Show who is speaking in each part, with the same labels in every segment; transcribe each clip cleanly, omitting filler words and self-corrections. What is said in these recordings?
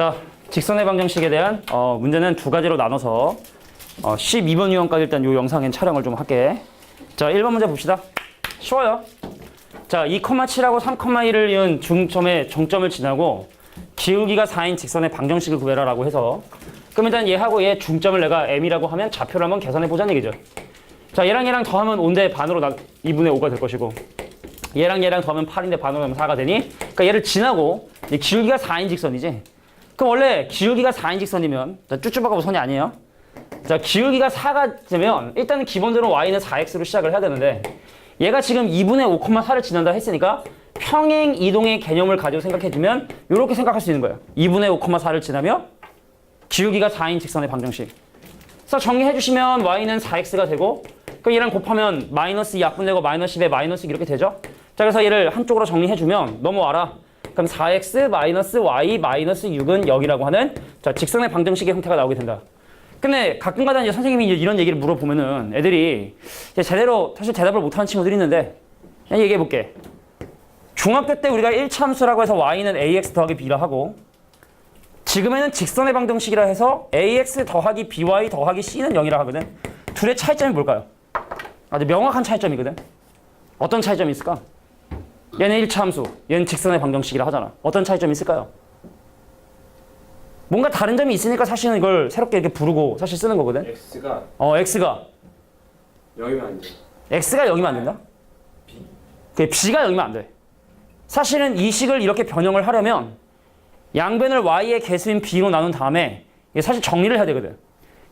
Speaker 1: 자, 직선의 방정식에 대한 문제는 두 가지로 나눠서 12번 유형까지 일단 이 영상엔 촬영을 좀 할게. 자, 1번 문제 봅시다. 쉬워요. 자, 2,7하고 3,1을 이은 중점의 정점을 지나고 기울기가 4인 직선의 방정식을 구해라라고 해서, 그럼 일단 얘하고 얘 중점을 내가 m이라고 하면 좌표를 한번 계산해 보자는 얘기죠. 자, 얘랑 더하면 5인데 반으로 2분의 5가 될 것이고, 얘랑 더하면 8인데 반으로 하면 4가 되니, 그러니까 얘를 지나고 기울기가 4인 직선이지. 그럼 원래 기울기가 4인 직선이면, 쭈쭈바가고 선이 아니에요. 자, 기울기가 4가 되면 일단은 기본적으로 y는 4x로 시작을 해야 되는데, 얘가 지금 2분의 5,4를 지난다 했으니까 평행 이동의 개념을 가지고 생각해주면 이렇게 생각할 수 있는 거예요. 2분의 5,4를 지나며 기울기가 4인 직선의 방정식. 그래서 정리해주시면 y는 4x가 되고, 그럼 얘랑 곱하면 마이너스 2 약분되고 마이너스 10에 마이너스 6 이렇게 되죠. 자, 그래서 얘를 한쪽으로 정리해주면 넘어와라. 그럼 4x 마이너스 y 마이너스 6은 0이라고 하는, 자, 직선의 방정식의 형태가 나오게 된다. 근데 가끔가다 이제 선생님이 이런 얘기를 물어보면은 애들이 이제 제대로 사실 대답을 못하는 친구들이 있는데, 그냥 얘기해볼게. 중학교 때 우리가 1차 함수라고 해서 y는 ax 더하기 b라 하고, 지금에는 직선의 방정식이라 해서 ax 더하기 by 더하기 c는 0이라 하거든. 둘의 차이점이 뭘까요? 아주 명확한 차이점이거든. 어떤 차이점이 있을까? 얘는 1차 함수, 얘는 직선의 방정식이라 하잖아. 어떤 차이점이 있을까요? 뭔가 다른 점이 있으니까 사실은 이걸 새롭게 이렇게 부르고 사실 쓰는 거거든.
Speaker 2: x가
Speaker 1: x가
Speaker 2: 0이면 안 돼.
Speaker 1: x가 0이면 안 된다?
Speaker 2: b.
Speaker 1: 그 b가 0이면 안 돼. 사실은 이 식을 이렇게 변형을 하려면 양변을 y의 개수인 b로 나눈 다음에 사실 정리를 해야 되거든.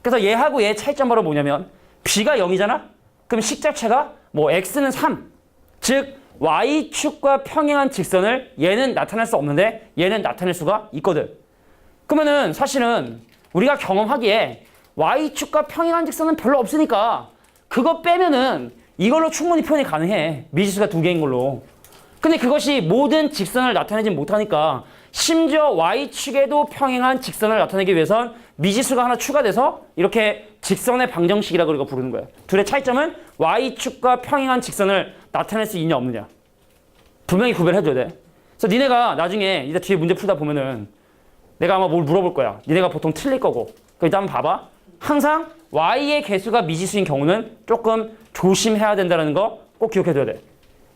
Speaker 1: 그래서 얘하고 얘의 차이점 바로 뭐냐면, b가 0이잖아? 그럼 식 자체가 뭐 x는 3. 즉 y축과 평행한 직선을 얘는 나타낼 수 없는데 얘는 나타낼 수가 있거든. 그러면은 사실은 우리가 경험하기에 y축과 평행한 직선은 별로 없으니까 그거 빼면은 이걸로 충분히 표현이 가능해. 미지수가 2개인 걸로. 근데 그것이 모든 직선을 나타내지 못하니까 심지어 y축에도 평행한 직선을 나타내기 위해선 미지수가 하나 추가돼서 이렇게 직선의 방정식이라고 우리가 부르는 거야. 둘의 차이점은 y축과 평행한 직선을 나타낼 수 있냐 없느냐. 분명히 구별해줘야 돼. 그래서 니네가 나중에 이제 뒤에 문제 풀다 보면은 내가 아마 뭘 물어볼 거야. 니네가 보통 틀릴 거고. 그럼 일단 한번 봐봐. 항상 y의 개수가 미지수인 경우는 조금 조심해야 된다는 거 꼭 기억해줘야 돼.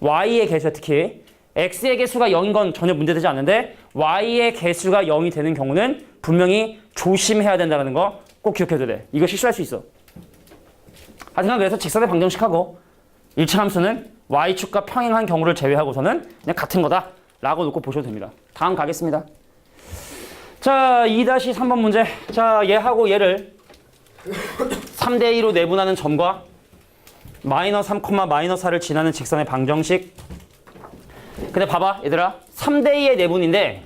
Speaker 1: y의 개수, 특히 x의 개수가 0인 건 전혀 문제되지 않는데 y의 개수가 0이 되는 경우는 분명히 조심해야 된다는 거 꼭 기억해줘야 돼. 이거 실수할 수 있어. 하여튼 그래서 직선의 방정식하고 1차 함수는 y축과 평행한 경우를 제외하고서는 그냥 같은 거다 라고 놓고 보셔도 됩니다. 다음 가겠습니다. 자, 2-3번 문제. 자, 얘하고 얘를 3대2로 내분하는 점과 마이너스 3, 마이너스 4를 지나는 직선의 방정식. 근데 봐봐 얘들아, 3대2의 내분인데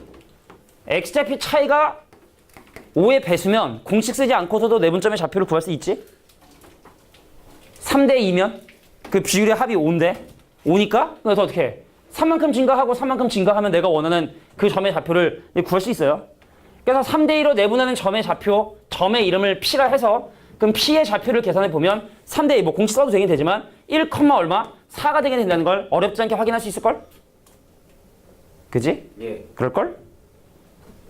Speaker 1: x좌표 차이가 5의 배수면 공식 쓰지 않고서도 내분점의 좌표를 구할 수 있지? 3대2면 그 비율의 합이 5인데 5니까 그래서 어떻게 해? 3만큼 증가하고 3만큼 증가하면 내가 원하는 그 점의 좌표를 구할 수 있어요. 그래서 3대2로 내분하는 점의 좌표, 점의 이름을 p라 해서 그럼 p의 좌표를 계산해 보면 3대2, 뭐 공식 써도 되긴 되지만 1, 얼마? 4가 되게 된다는 걸 어렵지 않게 확인할 수 있을걸? 그지?
Speaker 2: 예.
Speaker 1: 그럴걸?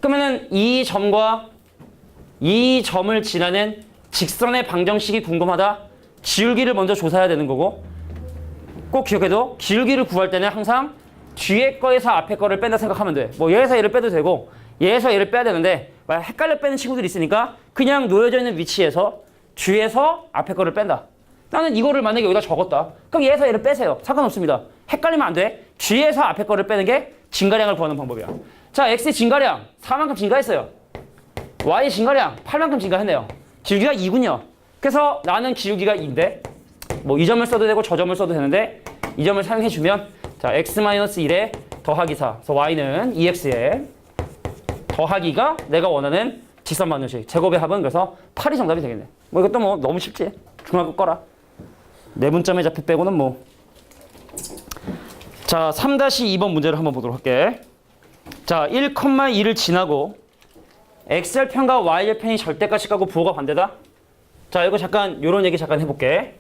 Speaker 1: 그러면은 이 점과 이 점을 지나는 직선의 방정식이 궁금하다. 기울기를 먼저 조사해야 되는 거고, 꼭 기억해도 기울기를 구할 때는 항상 뒤에 거에서 앞에 거를 뺀다 생각하면 돼. 뭐 얘에서 얘를 빼도 되고 얘에서 얘를 빼야 되는데 헷갈려 빼는 친구들이 있으니까 그냥 놓여져 있는 위치에서 뒤에서 앞에 거를 뺀다. 나는 이거를 만약에 여기다 적었다. 그럼 얘에서 얘를 빼세요. 상관없습니다. 헷갈리면 안 돼. 뒤에서 앞에 거를 빼는 게 증가량을 구하는 방법이야. 자, x 증가량 4만큼 증가했어요. y 증가량 8만큼 증가했네요. 기울기가 2군요. 그래서 나는 기울기가 2인데 뭐 이 점을 써도 되고 저 점을 써도 되는데 이 점을 사용해주면, 자, x-1에 더하기 4. 그래서 y는 2x에 더하기가 내가 원하는 직선 방정식. 제곱의 합은 그래서 8이 정답이 되겠네. 뭐 이것도 뭐 너무 쉽지. 중학교 거라. 내분점의 좌표 빼고는 뭐. 자, 3-2번 문제를 한번 보도록 할게. 자, 1,2를 지나고 x절편과 y절편이 절대값이 고 부호가 반대다. 자, 이거 잠깐 요런 얘기 잠깐 해볼게.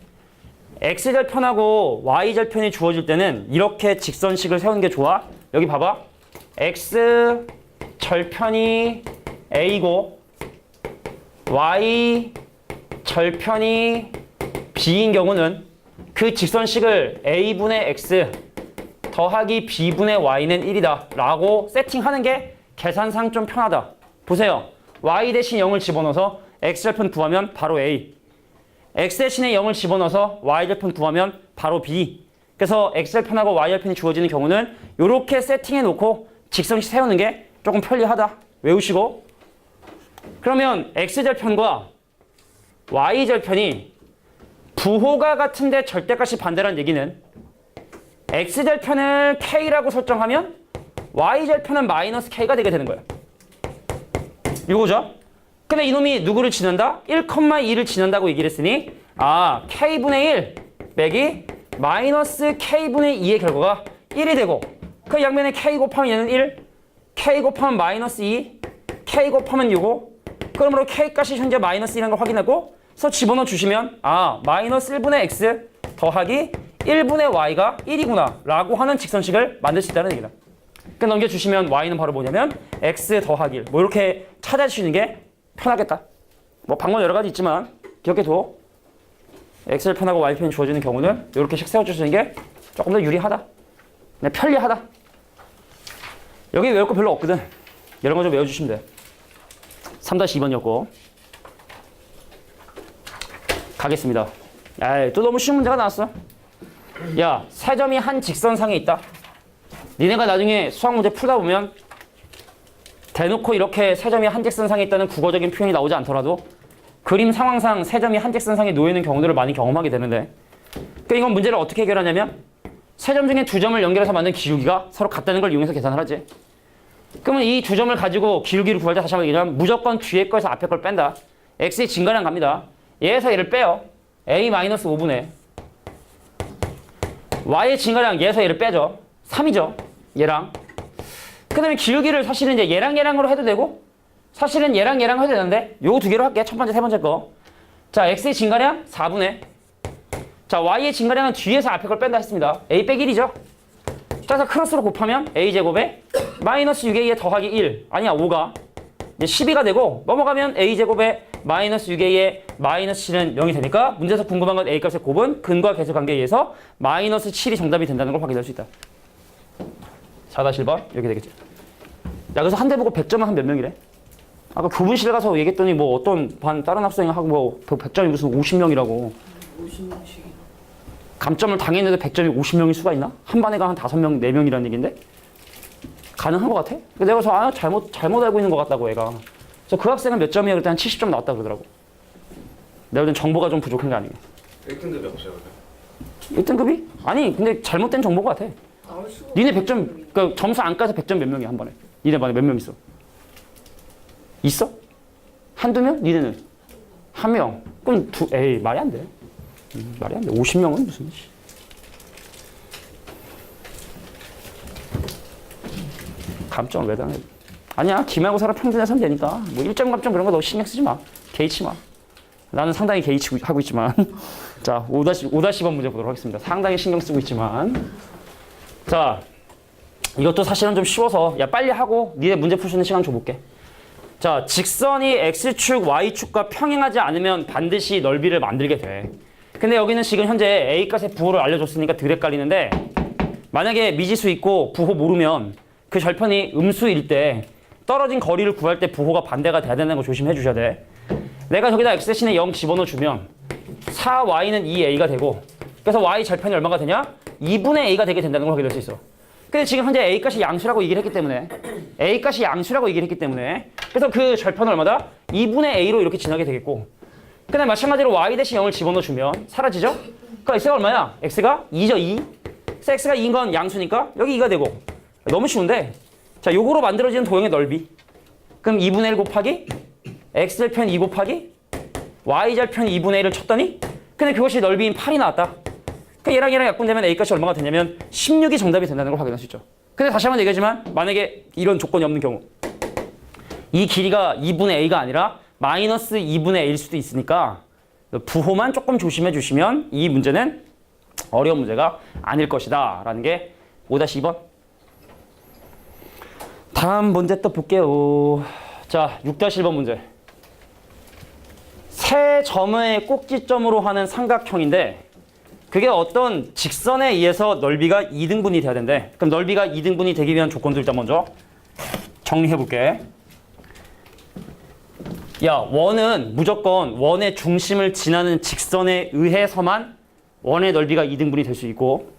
Speaker 1: x절편하고 y절편이 주어질 때는 이렇게 직선식을 세우는 게 좋아. 여기 봐봐. x절편이 A고 y 절편이 b인 경우는 그 직선식을 a분의 x 더하기 b분의 y는 1이다 라고 세팅하는 게 계산상 좀 편하다. 보세요. y 대신 0을 집어넣어서 x절편 구하면 바로 a, x 대신에 0을 집어넣어서 y절편 구하면 바로 b. 그래서 x절편하고 y절편이 주어지는 경우는 이렇게 세팅해 놓고 직선식 세우는 게 조금 편리하다. 외우시고. 그러면 x절편과 y절편이 부호가 같은데 절대값이 반대라는 얘기는 x절편을 k라고 설정하면 y절편은 마이너스 k가 되게 되는 거예요. 이거죠? 근데 이놈이 누구를 지난다? 1,2를 지난다고 얘기를 했으니 k분의 1 빼기 마이너스 k분의 2의 결과가 1이 되고 그 양면에 k 곱하면 얘는 1, k 곱하면 마이너스 2, k 곱하면 요거 그러므로 k값이 현재 마이너스 1이라는 걸 확인하고 그래서 집어넣어 주시면 마이너스 1분의 x 더하기 1분의 y가 1이구나 라고 하는 직선식을 만들 수 있다는 얘기다. 그러니까 넘겨주시면 y는 바로 뭐냐면 x 더하기 1 뭐 이렇게 찾아주시는 게 편하겠다. 뭐 방법 여러 가지 있지만 기억해둬. x절편하고 y편이 주어지는 경우는 이렇게씩 세워주시는 게 조금 더 유리하다. 그냥 편리하다. 여기 외울 거 별로 없거든. 이런 거 좀 외워주시면 돼. 3-2번이었고 가겠습니다. 또 너무 쉬운 문제가 나왔어. 야, 세 점이 한 직선상에 있다. 니네가 나중에 수학 문제 풀다 보면 대놓고 이렇게 세 점이 한 직선상에 있다는 국어적인 표현이 나오지 않더라도 그림 상황상 세 점이 한 직선상에 놓여 있는 경우들을 많이 경험하게 되는데 그러니까 이건 문제를 어떻게 해결하냐면 세 점 중에 두 점을 연결해서 만든 기울기가 서로 같다는 걸 이용해서 계산을 하지. 그러면 이 두 점을 가지고 기울기를 구할 때 다시 한번 얘기하면 무조건 뒤에 거에서 앞에 걸 뺀다. x의 증가량 갑니다. 얘에서 얘를 빼요. a-5분의 y의 증가량 얘에서 얘를 빼죠. 3이죠. 얘랑. 그 다음에 기울기를 사실은 이제 얘랑으로 해도 되고 사실은 얘랑 해도 되는데 요 두 개로 할게. 첫 번째, 세 번째 거. 자, x의 증가량 4분의 자, y의 증가량은 뒤에서 앞에 걸 뺀다 했습니다. a 빼기 1이죠. 그래서 크로스로 곱하면 a제곱에 마이너스 6a에 더하기 1 아니야 5가 이제 12가 되고 넘어가면 a제곱에 마이너스 6a에 마이너스 7은 0이 되니까 문제에서 궁금한 건 a값의 곱은 근과 계수 관계에 의해서 마이너스 7이 정답이 된다는 걸 확인할 수 있다. 4-1번 이렇게 되겠지. 야, 그래서 한 대 보고 100점은 한 몇 명이래? 아까 교분실 가서 얘기했더니 뭐 어떤 반 다른 학생하고 뭐 100점이 무슨 50명이라고
Speaker 3: 50명씩
Speaker 1: 감점을 당했는데 100점이 50명일 수가 있나? 한 반에 한 5명, 4명이라는 얘기인데 가능한 것 같아? 내가 그래서 잘못 알고 있는 것 같다고 애가. 그래서 그 학생은 몇 점이야? 그랬더니 한 70점 나왔다 그러더라고. 내가 볼 땐 정보가 좀 부족한 게 아니고.
Speaker 2: 1등급이 없어요.
Speaker 1: 1등급이? 아니 근데 잘못된 정보 같아.
Speaker 3: 나올 수가
Speaker 1: 니네 100점, 그러니까 점수 안 까서 100점 몇 명이야 한 번에. 니네 반에 몇 명 있어? 있어? 한두 명? 니네는? 한 명. 그럼 에이 말이 안 돼. 말이 안 돼. 50명은 무슨 감점을 왜 당해? 아니야. 기말고사라 평균에선 되니까. 뭐 1점 감점 그런 거 너 신경 쓰지 마. 개의치 마. 나는 상당히 개의치하고 있지만 자 5-2번 문제 보도록 하겠습니다. 상당히 신경 쓰고 있지만 자 이것도 사실은 좀 쉬워서 야 빨리 하고 니네 문제 풀 수 있는 시간 줘볼게. 자 직선이 x축, y축과 평행하지 않으면 반드시 넓이를 만들게 돼. 근데 여기는 지금 현재 a값의 부호를 알려줬으니까 덜 헷갈리는데 만약에 미지수 있고 부호 모르면 그 절편이 음수일 때 떨어진 거리를 구할 때 부호가 반대가 돼야 되는 거 조심해 주셔야 돼. 내가 저기다 x 대신에 0 집어넣어 주면 4y는 2a가 되고 그래서 y 절편이 얼마가 되냐? 2분의 a가 되게 된다는 걸 확인할 수 있어. 근데 지금 현재 a값이 양수라고 얘기를 했기 때문에 a값이 양수라고 얘기를 했기 때문에 그래서 그 절편은 얼마다? 2분의 a로 이렇게 지나게 되겠고 그 다음에 마찬가지로 y 대신 0을 집어넣어 주면 사라지죠? 그럼 x가 얼마야? x가 2죠 2. 그래서 x가 2인 건 양수니까 여기 2가 되고 너무 쉬운데 자 요거로 만들어지는 도형의 넓이 그럼 2분의 1 곱하기 x절편 2 곱하기 y절편 2분의 1을 쳤더니 근데 그것이 넓이인 8이 나왔다. 그러니까 얘랑 약분되면 a값이 얼마가 되냐면 16이 정답이 된다는 걸 확인할 수 있죠. 근데 다시 한번 얘기하지만 만약에 이런 조건이 없는 경우 이 길이가 2분의 a가 아니라 마이너스 2분의 a일 수도 있으니까 부호만 조금 조심해 주시면 이 문제는 어려운 문제가 아닐 것이다 라는 게 5-2번. 다음 문제 또 볼게요. 자, 6-1번 문제. 세 점의 꼭지점으로 하는 삼각형인데 그게 어떤 직선에 의해서 넓이가 2등분이 돼야 된대. 그럼 넓이가 2등분이 되기 위한 조건들 일단 먼저 정리해볼게. 야, 원은 무조건 원의 중심을 지나는 직선에 의해서만 원의 넓이가 2등분이 될 수 있고,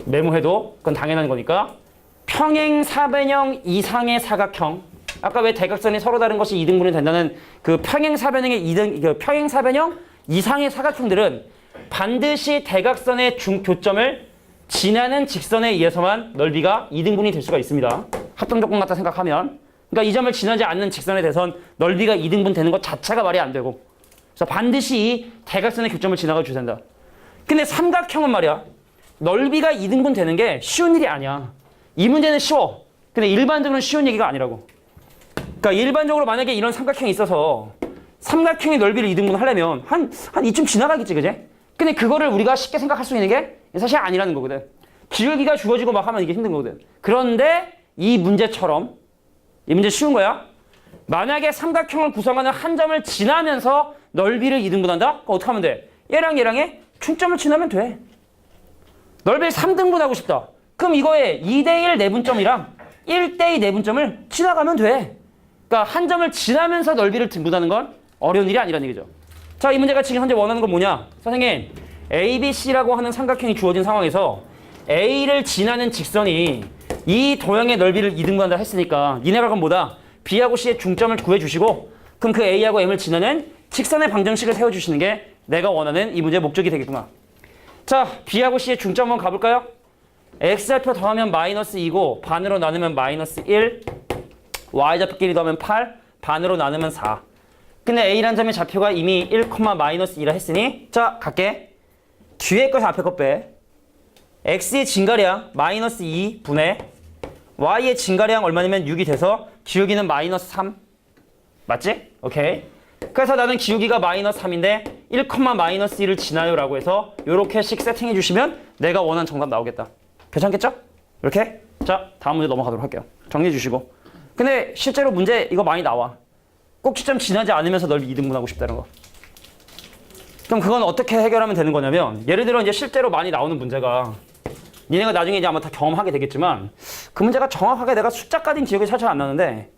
Speaker 1: 메모해도 그건 당연한 거니까 평행사변형 이상의 사각형, 아까 왜 대각선이 서로 다른 것이 2등분이 된다는 그 평행사변형 이상의 사각형들은 반드시 대각선의 중교점을 지나는 직선에 의해서만 넓이가 2등분이 될 수가 있습니다. 합동 조건 같다 생각하면, 그러니까 이 점을 지나지 않는 직선에 대해선 넓이가 2등분 되는 것 자체가 말이 안 되고, 그래서 반드시 이 대각선의 교점을 지나가 줘야 된다. 근데 삼각형은 말이야, 넓이가 2등분 되는 게 쉬운 일이 아니야. 이 문제는 쉬워. 근데 일반적으로는 쉬운 얘기가 아니라고. 그러니까 일반적으로 만약에 이런 삼각형이 있어서 삼각형의 넓이를 2등분 하려면 한 이쯤 지나가겠지, 그지? 근데 그거를 우리가 쉽게 생각할 수 있는 게 사실 아니라는 거거든. 기울기가 주어지고 막 하면 이게 힘든 거거든. 그런데 이 문제처럼, 이 문제 쉬운 거야. 만약에 삼각형을 구성하는 한 점을 지나면서 넓이를 2등분 한다? 그럼 어떻게 하면 돼? 얘랑 얘랑의 중점을 지나면 돼. 넓이를 3등분 하고 싶다. 그럼 이거에 2대1 내분점이랑 1대2 내분점을 지나가면 돼. 그러니까 한 점을 지나면서 넓이를 등분하는 건 어려운 일이 아니라는 얘기죠. 자, 이 문제가 지금 현재 원하는 건 뭐냐? 선생님, ABC라고 하는 삼각형이 주어진 상황에서 A를 지나는 직선이 이 도형의 넓이를 2등분한다 했으니까 니네가 그럼 뭐다? B하고 C의 중점을 구해주시고, 그럼 그 A하고 M을 지나는 직선의 방정식을 세워주시는 게 내가 원하는 이 문제의 목적이 되겠구나. 자, B하고 C의 중점 한번 가볼까요? X좌표 더하면 마이너스 2고 반으로 나누면 마이너스 1, Y좌표끼리 더하면 8, 반으로 나누면 4. 근데 A라는 점의 좌표가 이미 1, 마이너스 2라 했으니, 자, 갈게. 뒤에 것이 앞에 것 빼. X의 진가량 마이너스 2분의 Y의 진가량 얼마냐면 6이 돼서 기울기는 마이너스 3. 맞지? 오케이. 그래서 나는 기울기가 마이너스 3인데 1, 마이너스 1을 지나요 라고 해서 요렇게씩 세팅해 주시면 내가 원하는 정답 나오겠다. 괜찮겠죠? 이렇게? 자, 다음 문제 넘어가도록 할게요. 정리해 주시고. 근데 실제로 문제 이거 많이 나와. 꼭지점 지나지 않으면서 넓이 2등분하고 싶다는 거. 그럼 그건 어떻게 해결하면 되는 거냐면, 예를 들어 이제 실제로 많이 나오는 문제가, 니네가 나중에 이제 아마 다 경험하게 되겠지만 그 문제가 정확하게 내가 숫자까지는 기억이 살짝 안 나는데,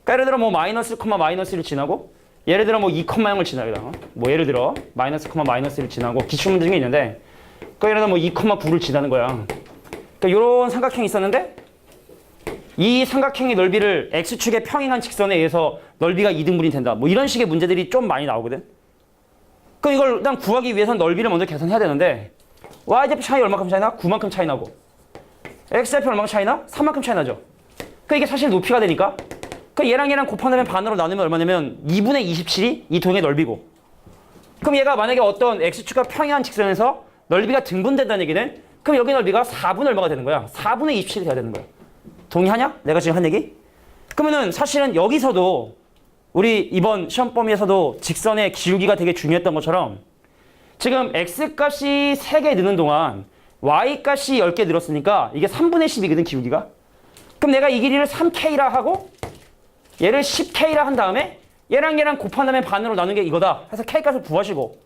Speaker 1: 그러니까 예를 들어 뭐 마이너스, 마이너스 1을 지나고, 예를 들어 뭐 2,0을 지나요. 뭐 예를 들어 마이너스, 마이너스 1을 지나고 기출 문제 중에 있는데, 그러니까 예를 들어 뭐 2,9를 지나는 거야. 그러니까 이런 삼각형이 있었는데 이 삼각형의 넓이를 X축의 평행한 직선에 의해서 넓이가 2등분이 된다. 뭐 이런 식의 문제들이 좀 많이 나오거든. 그럼 이걸 일단 구하기 위해서는 넓이를 먼저 계산해야 되는데, Y좌표 차이 얼마큼 차이 나? 9만큼 차이 나고, X좌표 얼마큼 차이 나? 3만큼 차이 나죠. 그러니까 이게 사실 높이가 되니까, 그 얘랑 얘랑 곱하면 반으로 나누면 얼마냐면 2분의 27이 이 도형의 넓이고, 그럼 얘가 만약에 어떤 X축과 평행한 직선에서 넓이가 등분된다는 얘기는, 그럼 여기 넓이가 4분의 얼마가 되는 거야? 4분의 27이 돼야 되는 거야. 동의하냐? 내가 지금 한 얘기? 그러면은 사실은 여기서도 우리 이번 시험 범위에서도 직선의 기울기가 되게 중요했던 것처럼, 지금 X값이 3개 느는 동안 Y값이 10개 늘었으니까 이게 3분의 10이거든, 기울기가. 그럼 내가 이 길이를 3K라 하고 얘를 10K라 한 다음에 얘랑 얘랑 곱한 다음에 반으로 나눈 게 이거다 해서 K값을 구하시고,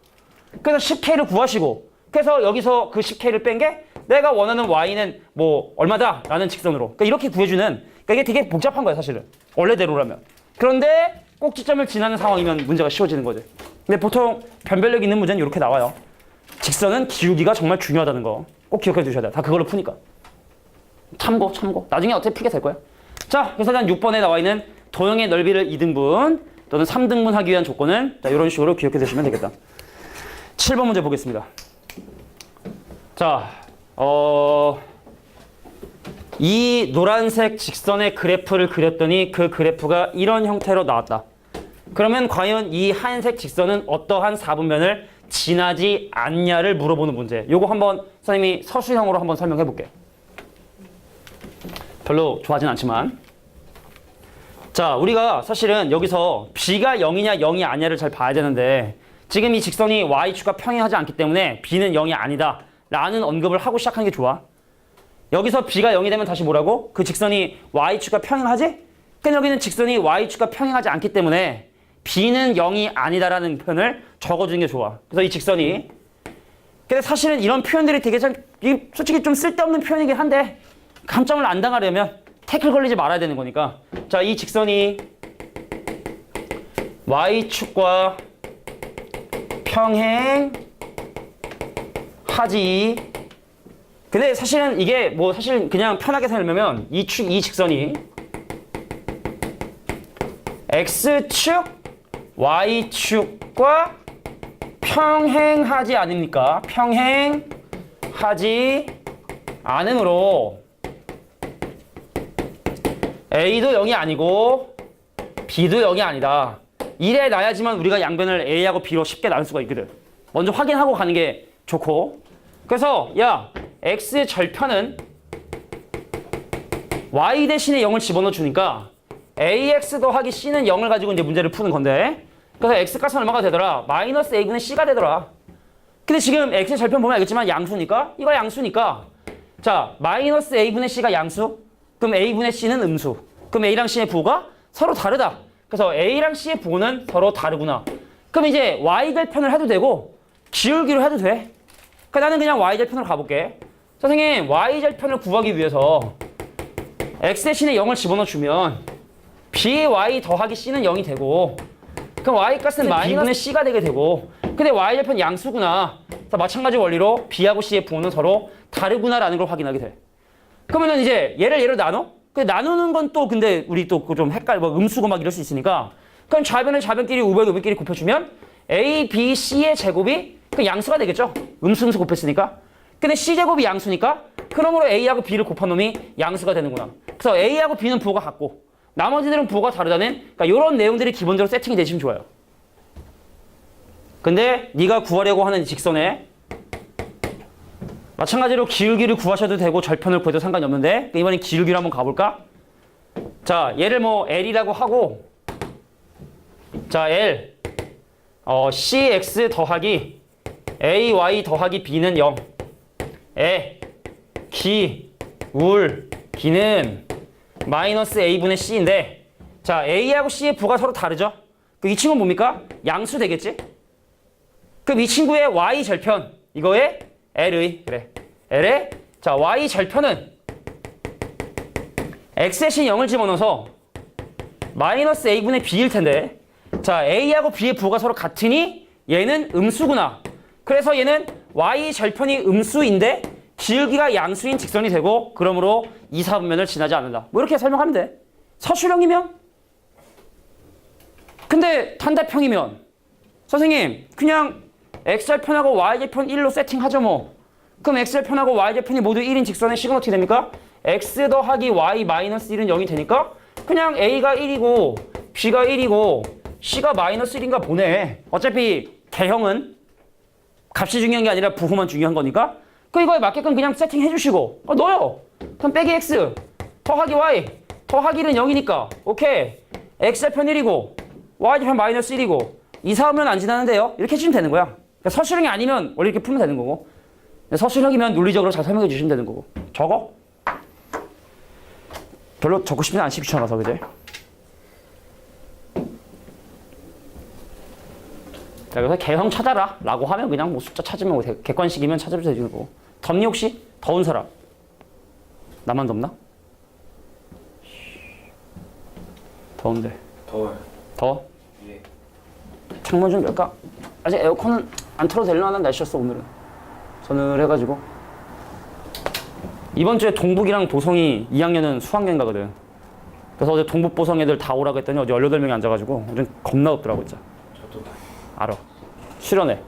Speaker 1: 그래서 10K를 구하시고, 그래서 여기서 그 10K를 뺀 게 내가 원하는 Y는 뭐 얼마다 라는 직선으로, 그러니까 이렇게 구해주는, 그러니까 이게 되게 복잡한 거야 사실은 원래대로라면. 그런데 꼭지점을 지나는 상황이면 문제가 쉬워지는 거지. 근데 보통 변별력 있는 문제는 이렇게 나와요. 직선은 기울기가 정말 중요하다는 거 꼭 기억해 두셔야 돼. 다 그걸로 푸니까. 참고. 나중에 어떻게 풀게 될 거야. 자, 그래서 일단 6번에 나와 있는 도형의 넓이를 2등분 또는 3등분 하기 위한 조건은 자, 이런 식으로 기억해 두시면 되겠다. 7번 문제 보겠습니다. 자, 이 노란색 직선의 그래프를 그렸더니 그 그래프가 이런 형태로 나왔다. 그러면 과연 이 하얀색 직선은 어떠한 사분면을 지나지 않냐를 물어보는 문제. 요거 한번 선생님이 서술형으로 한번 설명해 볼게요. 별로 좋아하진 않지만. 자, 우리가 사실은 여기서 B가 0이냐 0이 아니냐를 잘 봐야 되는데, 지금 이 직선이 Y축과 평행하지 않기 때문에 B는 0이 아니다 라는 언급을 하고 시작하는 게 좋아. 여기서 B가 0이 되면 다시 뭐라고? 그 직선이 Y축과 평행하지? 그러니까 여기는 직선이 y축과 평행하지 않기 때문에 b는 0이 아니다라는 표현을 적어주는 게 좋아. 그래서 이 직선이 근데 사실은 이런 표현들이 되게 솔직히 좀 쓸데없는 표현이긴 한데 감점을 안 당하려면 태클 걸리지 말아야 되는 거니까 자, 이 직선이 y축과 평행하지. 근데 사실은 이게 뭐 사실 그냥 편하게 설명하면 이 직선이 x축, y축과 평행하지 않습니까? 평행하지 않으므로 A도 0이 아니고 B도 0이 아니다. 이래 놔야지만 우리가 양변을 A하고 B로 쉽게 나눌 수가 있거든. 먼저 확인하고 가는 게 좋고. 그래서 야, X 절편은 Y 대신에 0을 집어넣어 주니까 AX 더하기 C는 0을 가지고 이제 문제를 푸는 건데 그래서 X값은 얼마가 되더라? 마이너스 A분의 C가 되더라. 근데 지금 X의 절편 보면 알겠지만 양수니까 이거 양수니까 자, 마이너스 A분의 C가 양수 그럼 A분의 C는 음수 그럼 A랑 C의 부호가 서로 다르다. 그래서 A랑 C의 부호는 서로 다르구나. 그럼 이제 Y절편을 해도 되고 기울기로 해도 돼. 그러니까 나는 그냥 Y절편으로 가볼게. 선생님 Y절편을 구하기 위해서 X 대신에 0을 집어넣어 주면 BY 더하기 C는 0이 되고 그럼 Y값은 마이너스 C가 되게 되고 근데 Y절편 양수구나. 그래서 마찬가지 원리로 B하고 C의 부호는 서로 다르구나라는 걸 확인하게 돼. 그러면은 이제 얘를 얘로 나눠? 근데 나누는 건 또 근데 우리 또 좀 헷갈려. 뭐 음수고 막 이럴 수 있으니까 그럼 좌변을 좌변끼리 우변을 우변끼리 곱해주면 A, B, C의 제곱이 그 양수가 되겠죠? 음수 곱했으니까. 근데 C제곱이 양수니까 그러므로 A하고 B를 곱한 놈이 양수가 되는구나. 그래서 A하고 B는 부호가 같고 나머지들은 부호가 다르다는 그러니까 이런 내용들이 기본적으로 세팅이 되시면 좋아요. 근데 네가 구하려고 하는 직선에 마찬가지로 기울기를 구하셔도 되고 절편을 구해도 상관이 없는데 이번엔 기울기를 한번 가볼까? 자, 얘를 뭐 L이라고 하고 자, L CX 더하기 AY 더하기 B는 0 에 기, 울, 기는 마이너스 A분의 C인데 자, A하고 C의 부가 서로 다르죠? 이 친구는 뭡니까? 양수 되겠지? 그럼 이 친구의 Y 절편 이거의 L의 그래 L의 자 Y 절편은 X 대신 0을 집어넣어서 마이너스 A분의 B일 텐데 자 A하고 B의 부호가 서로 같으니 얘는 음수구나. 그래서 얘는 Y 절편이 음수인데 기울기가 양수인 직선이 되고 그러므로 2, 4분면을 지나지 않는다. 뭐 이렇게 설명하면 돼. 서술형이면 근데 단답형이면 선생님 그냥 X절편하고 Y절편 1로 세팅하죠 뭐. 그럼 X절편하고 Y절편이 모두 1인 직선의 식은 어떻게 됩니까? X 더하기 Y 마이너스 1은 0이 되니까 그냥 A가 1이고 B가 1이고 C가 마이너스 1인가 보네. 어차피 개형은 값이 중요한 게 아니라 부호만 중요한 거니까 그 이거에 맞게끔 그냥 세팅해 주시고 넣어요. 그럼 빼기 X 더하기 Y 더하기는 0이니까 오케이. X절편 1이고 Y절편 마이너스 1이고 2, 4면 안 지나는데요. 이렇게 해주시면 되는 거야. 그러니까 서술형이 아니면 원래 이렇게 풀면 되는 거고 서술형이면 논리적으로 잘 설명해 주시면 되는 거고 적어? 별로 적고 싶진 않지 귀찮아서 그제? 자 그래서 개형 찾아라 라고 하면 그냥 뭐 숫자 찾으면 뭐 객관식이면 찾아도 되고 덥니 혹시? 더운 사람 나만 덥나? 더운데
Speaker 2: 더워요.
Speaker 1: 더워?
Speaker 2: 예.
Speaker 1: 창문 좀 열까? 아직 에어컨은 안 틀어도 되려나 날씨였어 오늘은 서늘해가지고 이번 주에 동북이랑 보성이 2학년은 수학여행 가거든. 그래서 어제 동북 보성 애들 다 오라고 했더니 어제 18명이 앉아가지고 완전 겁나 덥더라고 진짜.
Speaker 2: 저도 다.
Speaker 1: 알아. 실현해.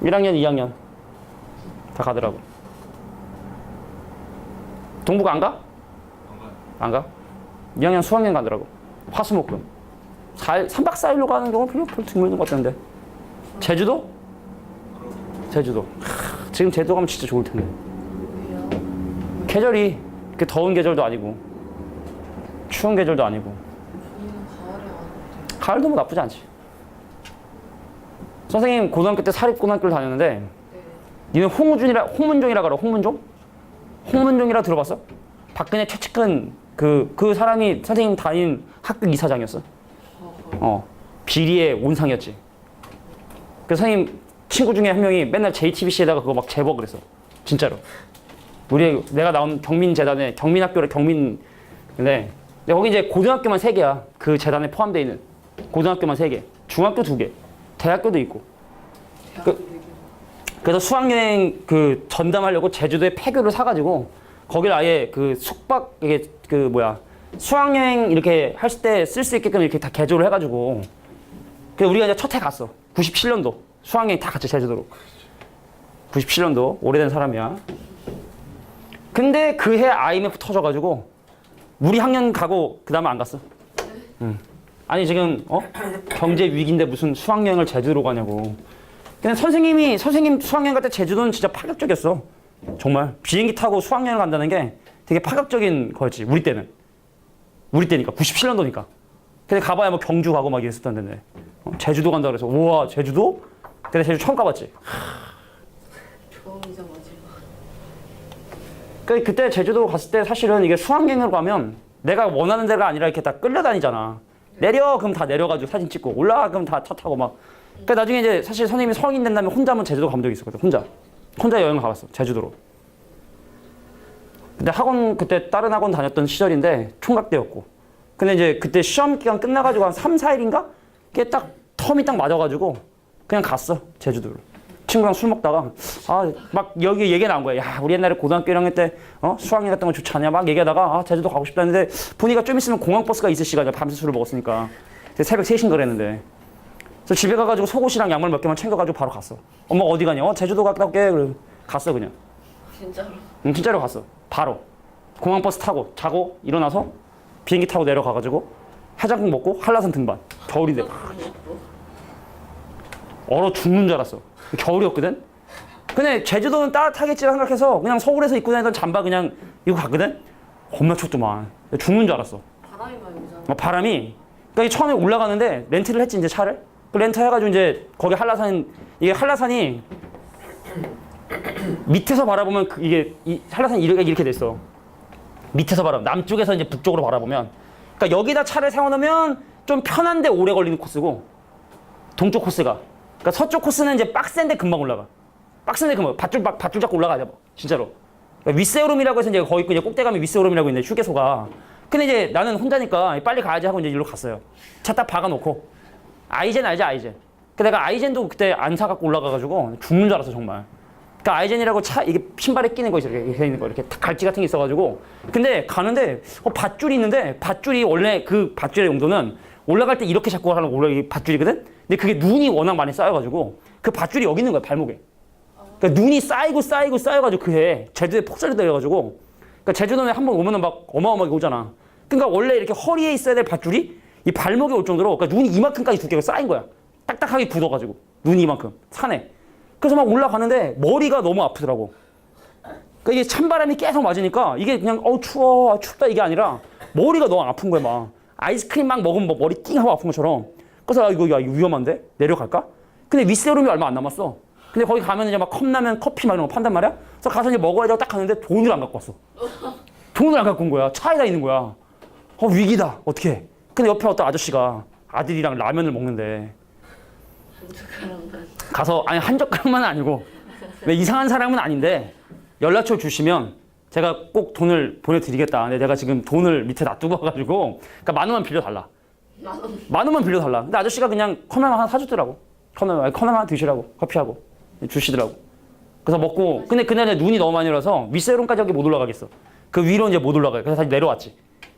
Speaker 1: 1학년 2학년 다 가더라고. 동북 안 가? 안 가? 2학년 수학여행 가더라고. 화수목금 3박 4일로 가는 경우는 별로 드물는 것 같던데. 제주도? 제주도. 지금 제주도 가면 진짜 좋을 텐데.
Speaker 3: 왜요?
Speaker 1: 계절이 그 더운 계절도 아니고 추운 계절도 아니고
Speaker 3: 저는 가을에 왔는데.
Speaker 1: 가을도 뭐 나쁘지 않지. 선생님 고등학교 때 사립고등학교를 다녔는데
Speaker 3: 네.
Speaker 1: 니는 홍문종이라 알아? 홍문종? 홍문종이라 들어봤어? 박근혜 최측근 그 사람이 선생님 다닌 학교 이사장이었어. 비리의 온상이었지. 그 선생님 친구 중에 한 명이 맨날 JTBC에다가 그거 막 제보 그랬어. 진짜로. 내가 나온 경민재단에 경민학교래 경민인데 거기 이제 고등학교만 3개야. 그 재단에 포함되어 있는 고등학교만 3개, 중학교 2개, 대학교도 있고. 그래서 수학여행 그 전담하려고 제주도에 폐교를 사가지고 거길 아예 그 숙박 이게 그 뭐야 수학여행 이렇게 할 때 쓸 수 있게끔 이렇게 다 개조를 해가지고 그래서 우리가 이제 첫 해 갔어. 97년도 수학여행 다 같이 제주도로. 97년도 오래된 사람이야. 근데 그 해 IMF 터져가지고 우리 학년 가고 그 다음에 안 갔어. 아니 지금 경제 위기인데 무슨 수학여행을 제주도로 가냐고. 근데 선생님 수학여행 갈 때 제주도는 진짜 파격적이었어. 정말 비행기 타고 수학여행 간다는 게 되게 파격적인 거였지. 우리 때니까 97년도니까. 근데 가봐야 뭐 경주 가고 막 이랬었던 데인데 제주도 간다 그래서 우와 제주도? 근데 제주 처음 가봤지.
Speaker 3: 처음이자 마지막.
Speaker 1: 그때 제주도 갔을 때 사실은 이게 수학여행으로 가면 내가 원하는 데가 아니라 이렇게 다 끌려다니잖아. 내려 그럼 다 내려가지고 사진 찍고 올라가 그럼 다 차 타고 막. 그러니까 나중에 이제 사실 선생님이 성인 된 다음에 혼자 한번 제주도 간 적이 있었거든. 혼자 여행을 가봤어. 제주도로. 근데 학원 그때 다른 학원 다녔던 시절인데 총각대였고. 근데 이제 그때 시험 기간 끝나가지고 한 3, 4일인가? 그게 딱 텀이 딱 맞아가지고 그냥 갔어. 제주도로. 친구랑 술 먹다가 막 여기 얘기 나온 거야. 야 우리 옛날에 고등학교 1학년 때 수학여행 갔던 거 좋지 않냐 막 얘기하다가 제주도 가고 싶다 했는데 보니까 좀 있으면 공항버스가 있을 시간이야. 밤새 술을 먹었으니까. 새벽 3시인가 그랬는데 그래서 집에 가가지고 속옷이랑 양말 몇 개만 챙겨가지고 바로 갔어. 엄마 어디 가냐? 제주도 갔다 올게. 그래 갔어 그냥.
Speaker 3: 진짜로?
Speaker 1: 진짜로 갔어. 바로 공항버스 타고 자고 일어나서 비행기 타고 내려가가지고 해장국 먹고 한라산 등반. 겨울인데 얼어 죽는 줄 알았어. 겨울이었거든. 근데 제주도는 따뜻하겠지 생각해서 그냥 서울에서 입고 다니던 잠바 그냥 이거 갔거든. 겁나 춥더만. 죽는 줄 알았어.
Speaker 3: 바람이 많이 오잖아.
Speaker 1: 바람이. 그러니까 처음에 올라가는데 렌트를 했지 이제 차를. 그 렌트 해가지고 이제 거기 이게 한라산이 밑에서 바라보면 이게 한라산이 이렇게 됐어. 밑에서 남쪽에서 이제 북쪽으로 바라보면. 그러니까 여기다 차를 세워놓으면 좀 편한데 오래 걸리는 코스고 동쪽 코스가. 그러니까 서쪽 코스는 이제 빡센데 금방 올라가. 빡센데 금방 밧줄 잡고 올라가자 뭐. 진짜로. 그러니까 윗세오름이라고 해서 이제 거기 이제 꼭대 가면 윗세오름이라고 있는데 휴게소가. 근데 이제 나는 혼자니까 빨리 가야지 하고 이제 일로 갔어요. 차 딱 박아놓고. 아이젠 알지 아이젠. 내가 아이젠도 그때 안 사갖고 올라가가지고 죽는 줄 알았어 정말. 그러니까 아이젠이라고 이게 신발에 끼는 거 있어. 이렇게 있는 거 이렇게 갈지 같은 게 있어가지고. 근데 가는데 밧줄이 있는데 밧줄이 원래 그 밧줄의 용도는 올라갈 때 이렇게 잡고 하는 원래 밧줄이거든. 근데 그게 눈이 워낙 많이 쌓여가지고 그 밧줄이 여기 있는 거야 발목에. 그러니까 눈이 쌓여가지고 그해 제주도에 폭설이 내려가지고. 그러니까 제주도에 한번 오면은 막 어마어마하게 오잖아. 그러니까 원래 이렇게 허리에 있어야 될 밧줄이 이 발목에 올 정도로 그러니까 눈이 이만큼까지 두께가 쌓인 거야. 딱딱하게 굳어가지고 눈이 이만큼 산에. 그래서 막 올라가는데 머리가 너무 아프더라고. 그러니까 이게 찬바람이 계속 맞으니까 이게 그냥 추워 춥다 이게 아니라 머리가 너무 아픈 거야 막. 아이스크림 막 먹으면 뭐 머리 띵 하고 아픈 것처럼. 그래서 이거 위험한데 내려갈까? 근데 윗세오름이 얼마 안 남았어. 근데 거기 가면 이제 막 컵라면 커피 막 이런 거 판단 말이야. 그래서 가서 이제 먹어야 되고 딱 갔는데 돈을 안 갖고 왔어. 돈을 안 갖고 온 거야. 차에다 있는 거야. 위기다. 어떡해. 근데 옆에 어떤 아저씨가 아들이랑 라면을 먹는데 가서 아니 한 젓가락만 아니고 왜 이상한 사람은 아닌데 연락처 주시면 제가 꼭 돈을 보내드리겠다. 근데 내가 지금 돈을 밑에 놔두고 와가지고 그러니까 10,000원만 빌려달라. 10,000원만 빌려달라. 근데 아저씨가 그냥 컵라면 하나 사줬더라고. 컵라면 하나 드시라고 커피하고 주시더라고. 그래서 먹고 근데 그날에 눈이 너무 많이 와서 윗세오름까지 여기 못 올라가겠어. 그 위로 이제 못 올라가요. 그래서 다시 내려왔지.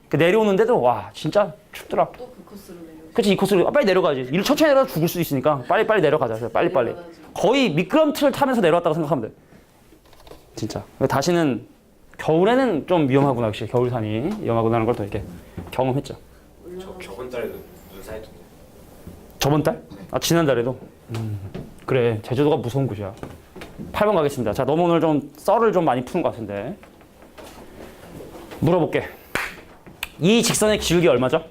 Speaker 1: 그 내려오는데도 와 진짜 춥더라.
Speaker 3: 또 그 코스로 내려.
Speaker 1: 그치 이 코스로 빨리 내려가야지. 이를 천천히 내려가 죽을 수도 있으니까 빨리 내려가자. 그래서 빨리. 거의 미끄럼틀을 타면서 내려왔다고 생각하면 돼. 진짜. 다시는 겨울에는 좀 위험하구나. 역시 겨울산이 위험하구나라는 걸 또 이렇게 경험했죠.
Speaker 2: 저번 달에도 눈 쌓였던데.
Speaker 1: 저번 달? 지난달에도? 그래 제주도가 무서운 곳이야. 8번 가겠습니다. 자 너무 오늘 좀 썰을 좀 많이 푸는 것 같은데 물어볼게. 이 직선의 기울기 얼마죠?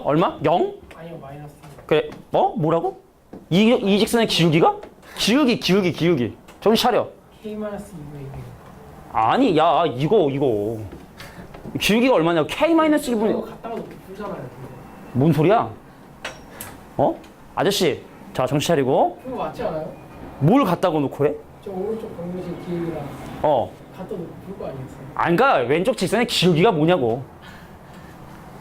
Speaker 1: 얼마? 0?
Speaker 4: 아니요 마이너스.
Speaker 1: 그래 뭐라고? 이 직선의 기울기가? 기울기 정신 차려.
Speaker 4: K 마이너스 2분의 1.
Speaker 1: 아니 야 이거 기울기가 얼마냐고. K-1분의
Speaker 4: 이거 갖다가 놓고 풀잖아요. 근데.
Speaker 1: 뭔 소리야? 어? 아저씨, 자 정신 차리고.
Speaker 4: 그거 맞지 않아요?
Speaker 1: 뭘 갖다가 놓고 해?
Speaker 4: 저 오른쪽 방정식 기울기랑
Speaker 1: 어.
Speaker 4: 갖다 놓고 풀 거 아니겠어요?
Speaker 1: 안 가. 왼쪽 직선의 기울기가 뭐냐고.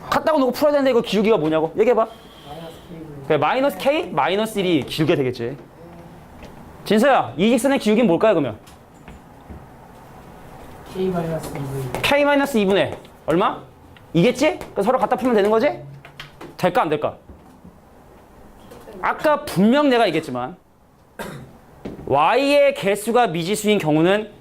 Speaker 1: 갖다가 놓고 풀어야 되는데 이거 기울기가 뭐냐고. 얘기해봐.
Speaker 4: 마이너스 K분의
Speaker 1: 그래, 마이너스 K, 마이너스 1이 기울기가 되겠지. 진서야, 이 직선의 기울기는 뭘까요, 그러면?
Speaker 4: K 마이너스 2분의
Speaker 1: K 마이너스 2분의 얼마? 이겠지? 그래서 서로 갖다 풀면 되는 거지? 될까, 안 될까? 아까 분명 내가 얘기했지만 Y의 개수가 미지수인 경우는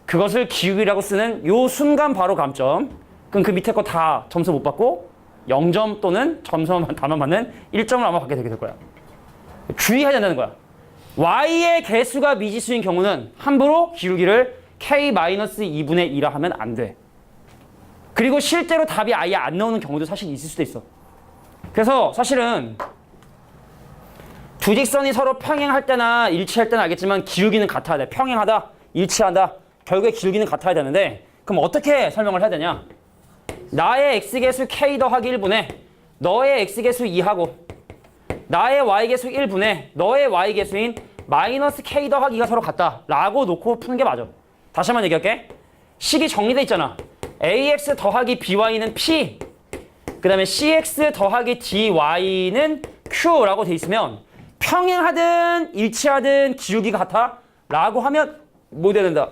Speaker 1: 그것을 기울기라고 쓰는 요 순간 바로 감점. 그럼 그 밑에 거 다 점수 못 받고 0점 또는 점수만 다만 받는 1점을 아마 받게 되게 될 거야. 주의해야 된다는 거야. Y의 개수가 미지수인 경우는 함부로 기울기를 K-2분의 2라 하면 안 돼. 그리고 실제로 답이 아예 안 나오는 경우도 사실 있을 수도 있어. 그래서 사실은 두 직선이 서로 평행할 때나 일치할 때는 알겠지만 기울기는 같아야 돼. 평행하다, 일치한다. 결국에 기울기는 같아야 되는데 그럼 어떻게 설명을 해야 되냐? 나의 x계수 k 더하기 1분의 너의 x계수 2하고 나의 y계수 1분의 너의 y계수인 마이너스 k 더하기 2가 서로 같다 라고 놓고 푸는 게 맞아. 다시 한번 얘기할게. 식이 정리돼 있잖아. ax 더하기 by는 p 그 다음에 cx 더하기 dy는 q라고 돼 있으면 평행하든 일치하든 기울기가 같아 라고 하면 뭐 돼야 된다?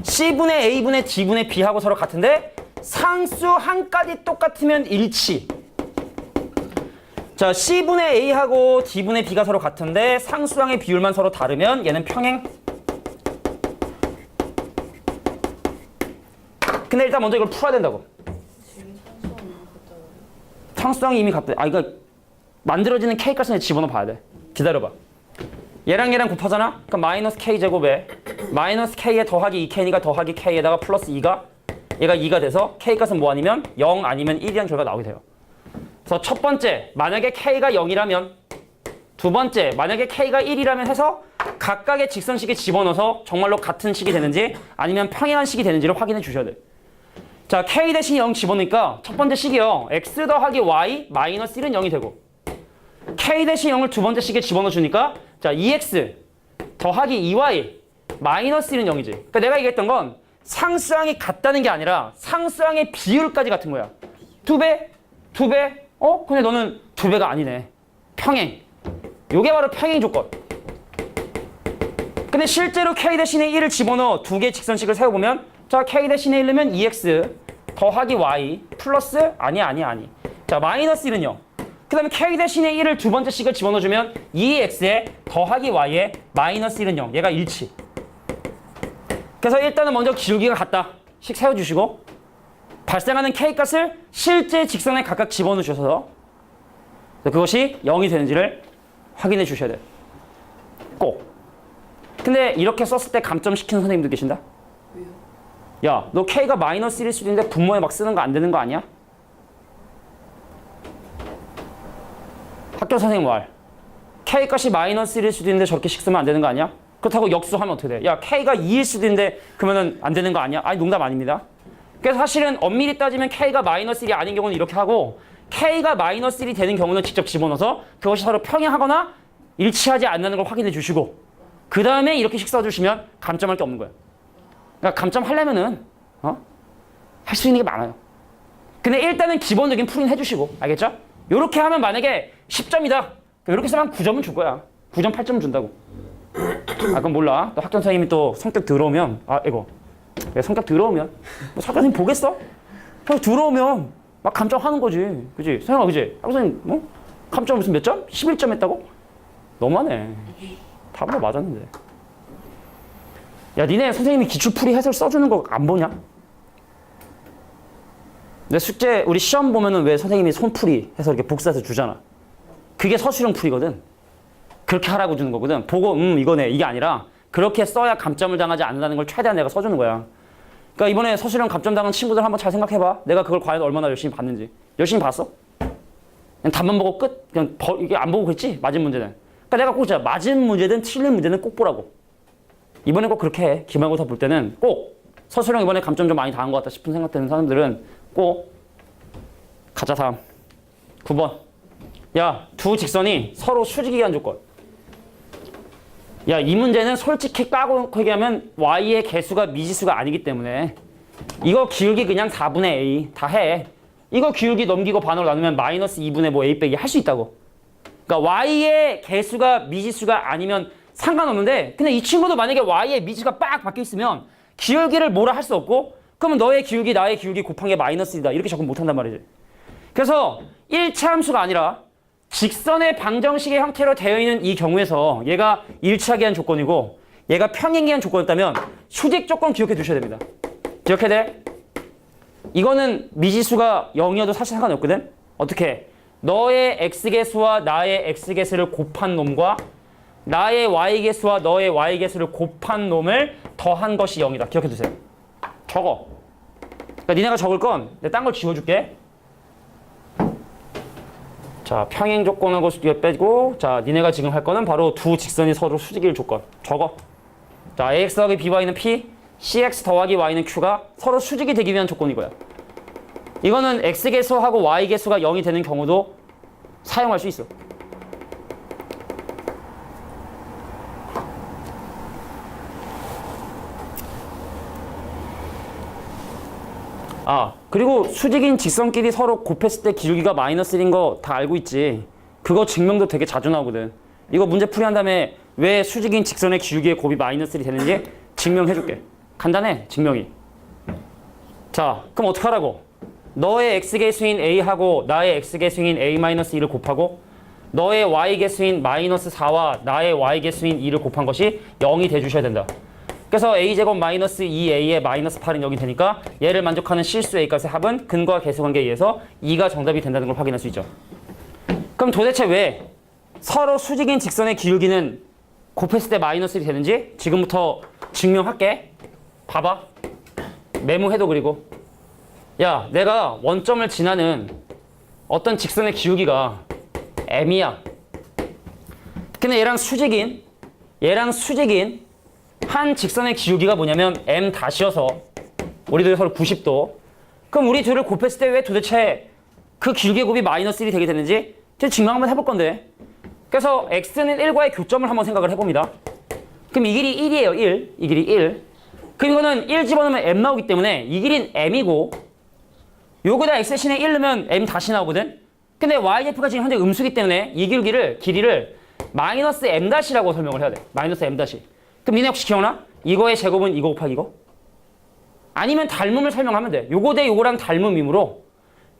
Speaker 1: c분의 a분의 d분의 b하고 서로 같은데 상수 한 가지 똑같으면 일치. 자, c분의 a하고 d분의 b가 서로 같은데 상수항의 비율만 서로 다르면 얘는 평행. 근데 일단 먼저 이걸 풀어야 된다고.
Speaker 3: 지금 상수함 갖다 놔요.
Speaker 1: 상수항이 이미 같대. 이거 만들어지는 k 값을 집어넣어 봐야 돼. 기다려봐. 얘랑 얘랑 곱하잖아? 그럼 마이너스 k 제곱에 마이너스 k에 더하기 2k니까 더하기 k에다가 플러스 2가 얘가 2가 돼서 k 값은 뭐 아니면 0 아니면 1이라는 결과가 나오게 돼요. 그래서 첫 번째, 만약에 k가 0이라면 두 번째, 만약에 k가 1이라면 해서 각각의 직선식에 집어넣어서 정말로 같은 식이 되는지 아니면 평행한 식이 되는지를 확인해 주셔야 돼. 자, k 대신 0 집어넣으니까 첫 번째 식이요. x 더하기 y 마이너스 1은 0이 되고 k 대신 0을 두 번째 식에 집어넣어 주니까 자, 2x 더하기 2y 마이너스 1은 0이지. 그러니까 내가 얘기했던 건 상수항이 같다는 게 아니라 상수항의 비율까지 같은 거야. 2배? 2배? 근데 너는 2배가 아니네. 평행. 요게 바로 평행 조건. 근데 실제로 k 대신에 1을 집어넣어 두 개의 직선식을 세워보면 자, k 대신에 1 넣으면 2x 더하기 y 플러스 아니. 자, 마이너스 1은 0. 그 다음에 k 대신에 1을 두 번째 식을 집어넣어주면 2x에 더하기 y에 마이너스 1은 0. 얘가 일치. 그래서 일단은 먼저 기울기가 같다. 식 세워주시고 발생하는 k값을 실제 직선에 각각 집어넣으셔서 그것이 0이 되는지를 확인해 주셔야 돼요. 꼭. 근데 이렇게 썼을 때 감점시키는 선생님도 계신다?
Speaker 3: 왜요?
Speaker 1: 야, 너 k가 마이너스 1일 수도 있는데 분모에 막 쓰는 거 안 되는 거 아니야? 학교 선생님 말. k 값이 마이너스 1일 수도 있는데 저렇게 식 쓰면 안 되는 거 아니야? 그렇다고 역수하면 어떻게 돼? 야, k가 2일 수도 있는데 그러면은 안 되는 거 아니야? 아니, 농담 아닙니다. 그래서 사실은 엄밀히 따지면 k가 마이너스 1이 아닌 경우는 이렇게 하고 k가 마이너스 1이 되는 경우는 직접 집어넣어서 그것이 서로 평행하거나 일치하지 않는 걸 확인해 주시고 그 다음에 이렇게 식 써주시면 감점할 게 없는 거야. 그러니까 감점하려면은 할 수 있는 게 많아요. 근데 일단은 기본적인 풀이는 해주시고 알겠죠? 이렇게 하면 만약에 10점이다. 이렇게 쓰면 9점은 줄 거야. 9점, 8점 준다고. 그건 몰라. 또 학교 선생님이 또 성격 더러우면 이거 성격 더러우면 뭐 학교 선생님 보겠어? 형 더러우면 막 감점하는 거지. 그지? 선생아, 그지? 학교 선생님 감점 무슨 몇 점? 11점 했다고? 너무하네. 답으로 맞았는데. 야, 니네 선생님이 기출풀이 해설 써주는 거 안 보냐? 내 숙제 우리 시험 보면은 왜 선생님이 손풀이 해서 이렇게 복사해서 주잖아. 그게 서술형 풀이거든. 그렇게 하라고 주는 거거든. 보고 이거네 이게 아니라 그렇게 써야 감점을 당하지 않는다는 걸 최대한 내가 써주는 거야. 그러니까 이번에 서술형 감점 당한 친구들 한번 잘 생각해봐. 내가 그걸 과연 얼마나 열심히 봤는지. 열심히 봤어? 그냥 답만 보고 끝? 그냥 이게 안 보고 그랬지? 맞은 문제는. 그러니까 내가 꼭 진짜 맞은 문제든 틀린 문제는 꼭 보라고. 이번에 꼭 그렇게 해. 기말고사 볼 때는 꼭 서술형 이번에 감점 좀 많이 당한 것 같다 싶은 생각되는 사람들은 꼭 가자. 다음 9번. 야, 두 직선이 서로 수직이한 조건. 야, 이 문제는 솔직히 까고 얘기하면 y의 개수가 미지수가 아니기 때문에 이거 기울기 그냥 4분의 a 다 해. 이거 기울기 넘기고 반으로 나누면 마이너스 2분의 뭐 a 빼기 할 수 있다고. 그러니까 y의 개수가 미지수가 아니면 상관없는데, 근데 이 친구도 만약에 y의 미지수가 빡 바뀌어 있으면 기울기를 뭐라 할 수 없고, 그러면 너의 기울기 나의 기울기 곱한 게 마이너스 2다 이렇게 접근 못한단 말이지. 그래서 1차 함수가 아니라 직선의 방정식의 형태로 되어 있는 이 경우에서 얘가 일치하게 한 조건이고 얘가 평행이 한 조건이었다면 수직 조건 기억해 두셔야 됩니다. 기억해야 돼? 이거는 미지수가 0이어도 사실 상관이 없거든? 어떻게? 너의 x개수와 나의 x개수를 곱한 놈과 나의 y개수와 너의 y개수를 곱한 놈을 더한 것이 0이다. 기억해 두세요. 적어. 그러니까 니네가 적을 건 내가 딴 걸 지워줄게. 자, 평행 조건하고 빼고, 자, 니네가 지금 할 거는 바로 두 직선이 서로 수직일 조건. 적어. 자, ax 더하기 by는 p, cx 더하기 y는 q가 서로 수직이 되기 위한 조건이고요. 이거는 x개수하고 y개수가 0이 되는 경우도 사용할 수 있어. 아, 그리고 수직인 직선끼리 서로 곱했을 때 기울기가 마이너스 1인 거 다 알고 있지. 그거 증명도 되게 자주 나오거든. 이거 문제 풀이한 다음에 왜 수직인 직선의 기울기의 곱이 마이너스 1이 되는지 증명해줄게. 간단해, 증명이. 자, 그럼 어떡하라고? 너의 x개수인 a하고 나의 x개수인 a-2를 곱하고 너의 y개수인 마이너스 4와 나의 y개수인 2를 곱한 것이 0이 돼주셔야 된다. 그래서 a제곱 마이너스 2a의 마이너스 8은 0이 되니까 얘를 만족하는 실수 a값의 합은 근과 계수관계에 의해서 2가 정답이 된다는 걸 확인할 수 있죠. 그럼 도대체 왜 서로 수직인 직선의 기울기는 곱했을 때 마이너스 1이 되는지 지금부터 증명할게. 봐봐. 메모해도. 그리고 야, 내가 원점을 지나는 어떤 직선의 기울기가 m이야. 근데 얘랑 수직인 한 직선의 기울기가 뭐냐면 m 다시여서 우리들 서로 90도. 그럼 우리 둘을 곱했을 때 왜 도대체 그 기울기의 곱이 마이너스 1이 되게 되는지 증명 한번 해볼 건데. 그래서 x는 1과의 교점을 한번 생각을 해봅니다. 그럼 이 길이 1이에요. 1. 이 길이 1. 그럼 이거는 1 집어넣으면 m 나오기 때문에 이 길이는 m이고 요거다 x 대신에 1 넣으면 m 다시 나오거든. 근데 y좌표가 지금 현재 음수기 때문에 이 길이를 마이너스 m 다시라고 설명을 해야 돼. 마이너스 m 다시. 그럼 니네 혹시 기억나? 이거의 제곱은 이거 곱하기 이거? 아니면 닮음을 설명하면 돼. 요거 대 요거랑 닮음이므로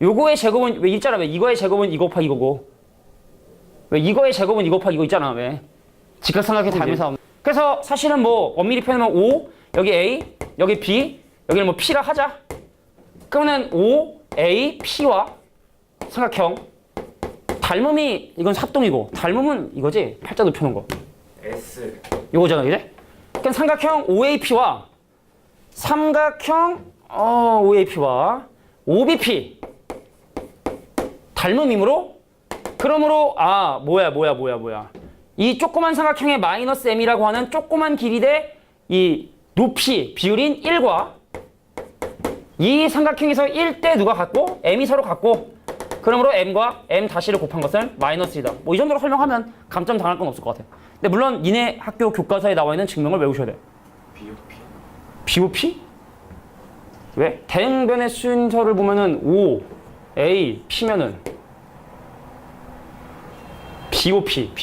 Speaker 1: 요거의 제곱은 왜 있잖아. 왜 이거의 제곱은 이거 곱하기 이거고 왜 이거의 제곱은 이거 곱하기 이거 있잖아. 왜? 직각삼각형 닮음사. 그래서 사실은 뭐 엄밀히 표현하면 O, 여기 A, 여기 B, 여기는 뭐 P라 하자. 그러면은 O, A, P와 삼각형 닮음이 이건 합동이고 닮음은 이거지. 팔자 높여놓은 거.
Speaker 2: S
Speaker 1: 요거잖아, 이래? 그럼 삼각형 OAP와 삼각형 OAP와 OBP 닮음이므로 그러므로 뭐야 이 조그만 삼각형의 마이너스 m이라고 하는 조그만 길이 대 이 높이 비율인 1과 이 삼각형에서 1대 누가 같고 m이 서로 같고 그러므로 m과 m 다시를 곱한 것은 마이너스 2다. 뭐 이 정도로 설명하면 감점 당할 건 없을 것 같아. 근데 물론 니네 학교 교과서에 나와 있는 증명을 외우셔야 돼. BOP? 왜? 대응변의 순서를 보면은 O, A, P면은 BOP.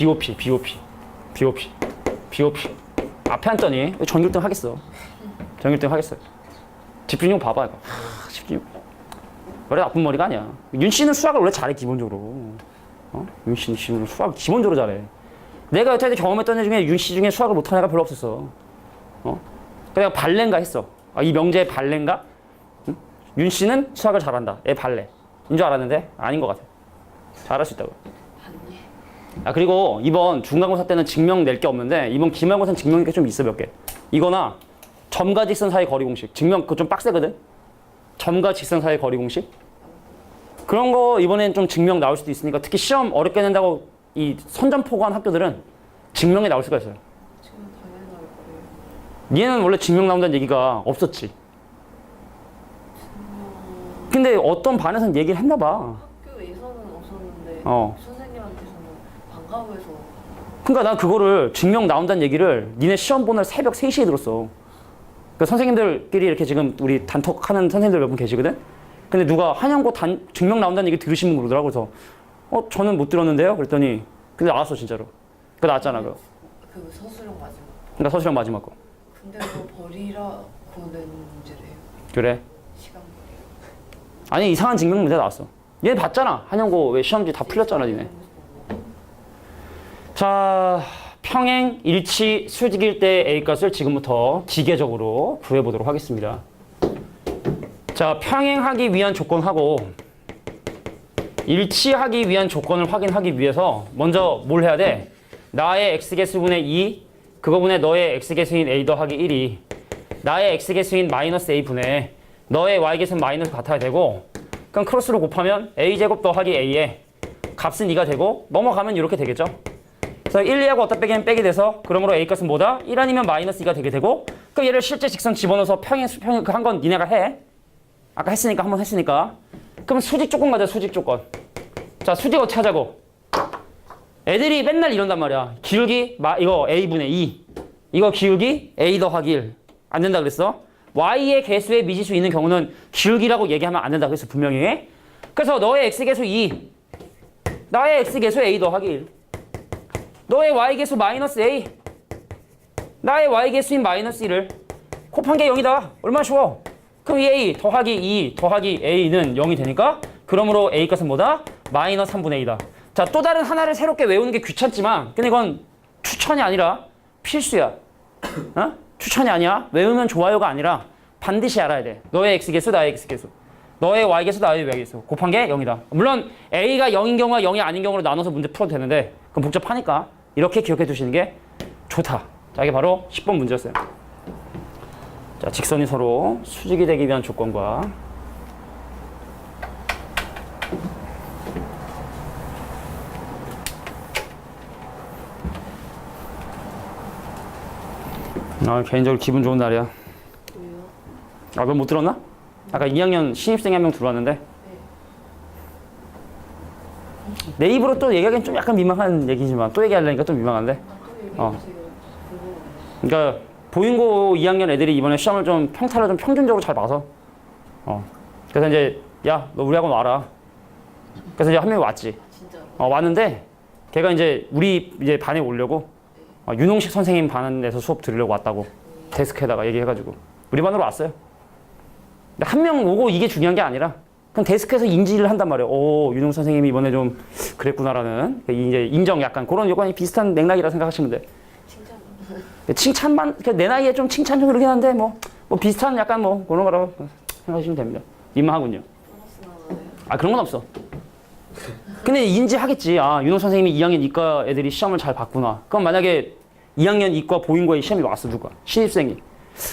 Speaker 1: 앞에 앉더니 전교 1등 하겠어. 집중력 봐봐 이거. 집중력. 원래 나쁜 머리가 아니야. 윤 씨는 수학을 원래 잘해 기본적으로. 윤 씨는 수학 기본적으로 잘해. 내가 여태까지 경험했던 애 중에 윤 씨 중에 수학을 못하는 애가 별로 없었어. 그래서 발레인가 했어. 이 명제의 발레인가? 응? 윤 씨는 수학을 잘한다. 얘 발레인 줄 알았는데 아닌 것 같아. 잘할 수 있다고. 그리고 이번 중간고사 때는 증명 낼 게 없는데 이번 기말고사는 증명 낼 게 좀 있어. 몇 개. 이거나 점과 직선 사이 거리 공식. 증명 그거 좀 빡세거든. 점과 직선 사이 거리 공식. 그런 거 이번엔 좀 증명 나올 수도 있으니까 특히 시험 어렵게 낸다고 이 선점포고한 학교들은 증명이 나올 수가 있어요.
Speaker 3: 지금 당연히 나올 거예요.
Speaker 1: 얘는 원래 증명 나온다는 얘기가 없었지. 근데 어떤 반에서는 얘기를 했나 봐.
Speaker 3: 학교에서는 없었는데
Speaker 1: 어.
Speaker 3: 선생님한테서는 방과후에서
Speaker 1: 그러니까 나 그거를 증명 나온다는 얘기를 니네 시험 보는 새벽 3시에 들었어. 그 선생님들끼리 이렇게 지금 우리 단톡하는 선생님들 몇 분 계시거든? 근데 누가 한영고 증명 나온다는 얘기 들으신 분 그러더라고. 그래서 저는 못 들었는데요? 그랬더니 근데 나왔어 진짜로. 그 나왔잖아.
Speaker 3: 그 서술형 마지막.
Speaker 1: 나 서술형 마지막 거.
Speaker 3: 근데 그거 버리라고 낸 문제래요.
Speaker 1: 그래.
Speaker 3: 시간 버리.
Speaker 1: 아니 이상한 증명 문제 나왔어. 얘 봤잖아. 한영고 왜 시험지 다 풀렸잖아 니네. 자, 평행 일치 수직일 때 A값을 지금부터 기계적으로 구해보도록 하겠습니다. 자, 평행하기 위한 조건하고 일치하기 위한 조건을 확인하기 위해서 먼저 뭘 해야 돼? 나의 x개수분의 2, 그거분의 너의 x개수인 a 더하기 1이 나의 x개수인 마이너스 a분의 너의 y개수는 마이너스 같아야 되고, 그럼 크로스로 곱하면 a제곱 더하기 a의 값은 2가 되고 넘어가면 이렇게 되겠죠? 그래서 1, 2하고 어디다 빼기면 빼게 돼서 그러므로 a값은 뭐다? 1 아니면 마이너스 2가 되게 되고, 그럼 얘를 실제 직선 집어넣어서 평행 수평 한 건 니네가 해. 아까 했으니까 한번 했으니까. 그럼 수직 조건 가자. 수직 조건. 자, 수직 어떻게 하자고? 애들이 맨날 이런단 말이야. 기울기 이거 a분의 2. 이거 기울기 a 더하기 1. 안 된다 그랬어. y의 개수에 미지수 있는 경우는 기울기라고 얘기하면 안 된다 그랬어 분명히. 그래서 너의 x개수 2, 나의 x개수 a 더하기 1, 너의 y개수 마이너스 a, 나의 y개수인 마이너스 1을 곱한 게 0이다. 얼마나 쉬워. 그럼 이 a 더하기 2 더하기 a는 0이 되니까 그러므로 a값은 뭐다? 마이너스 3분의 2다. 자, 또 다른 하나를 새롭게 외우는 게 귀찮지만 근데 이건 추천이 아니라 필수야. 어? 추천이 아니야. 외우면 좋아요가 아니라 반드시 알아야 돼. 너의 x개수, 나의 x개수. 너의 y개수, 나의 y개수. 곱한 게 0이다. 물론 a가 0인 경우와 0이 아닌 경우로 나눠서 문제 풀어도 되는데 그럼 복잡하니까 이렇게 기억해 두시는 게 좋다. 자, 이게 바로 10번 문제였어요. 자, 직선이 서로 수직이 되기 위한 조건과 개인적으로 기분 좋은 날이야.
Speaker 3: 왜요?
Speaker 1: 너 못 들었나? 아까 2학년 신입생이 한 명 들어왔는데 내 입으로 또 얘기하기엔 좀 약간 민망한 얘기지만 또 얘기하려니까 좀 민망한데.
Speaker 3: 또 얘기해주세요.
Speaker 1: 그러니까 보인고 2학년 애들이 이번에 시험을 좀 평타를 좀 평균적으로 잘 봐서 그래서 이제 야, 너 우리 학원 와라. 그래서 이제 한 명이 왔지.
Speaker 3: 진짜로.
Speaker 1: 왔는데 걔가 이제 우리 이제 반에 오려고 윤홍식 선생님 반에서 수업 들으려고 왔다고 데스크에다가 얘기해가지고 우리 반으로 왔어요. 근데 한 명 오고 이게 중요한 게 아니라 그냥 데스크에서 인지를 한단 말이에요. 오, 윤홍식 선생님이 이번에 좀 그랬구나라는 이제 인정 약간 그런 요건이 비슷한 맥락이라 생각하시면 돼. 칭찬만 내 나이에 좀 칭찬 좀 그러긴 한데 뭐 비슷한 약간 뭐 그런 거라고 생각하시면 됩니다. 민망하군요. 그런 건 없어. 근데 인지하겠지. 윤호 선생님이 2학년 이과 애들이 시험을 잘 봤구나. 그럼 만약에 2학년 이과 보인고에 시험이 왔어 누가 신입생이.